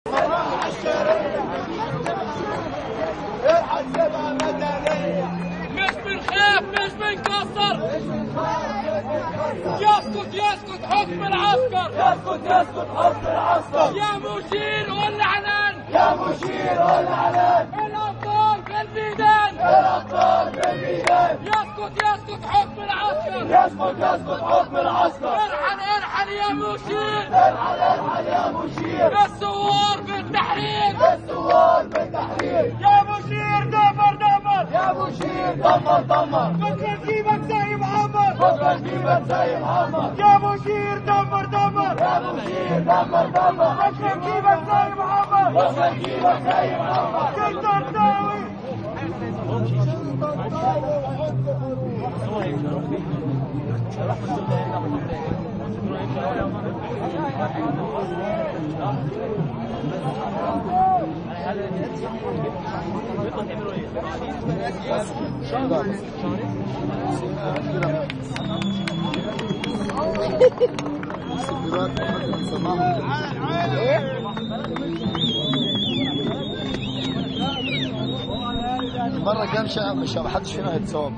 مش بنخاف مش بنكسر. يسكت حكم العسكر. يسكت حكم العسكر. يا مشير قول علان. يا مشير قول علان. الأبطال في الميدان. الأبطال في الميدان. يسكت حكم العسكر. يسكت حكم العسكر. ارحل يا مشير. ارحل يا مشير. الثوار بالتحرير. الثوار بالتحرير. يا مشير دمر. يا مشير دمر. بكره نجيبك زي محمد. بكره نجيبك زي محمد. يا مشير دمر. يا مشير دمر. بكره نجيبك زي محمد. بكره نجيبك زي محمد. تقدر تساوي. المرة الجاية مش محدش فينا هيتصاب.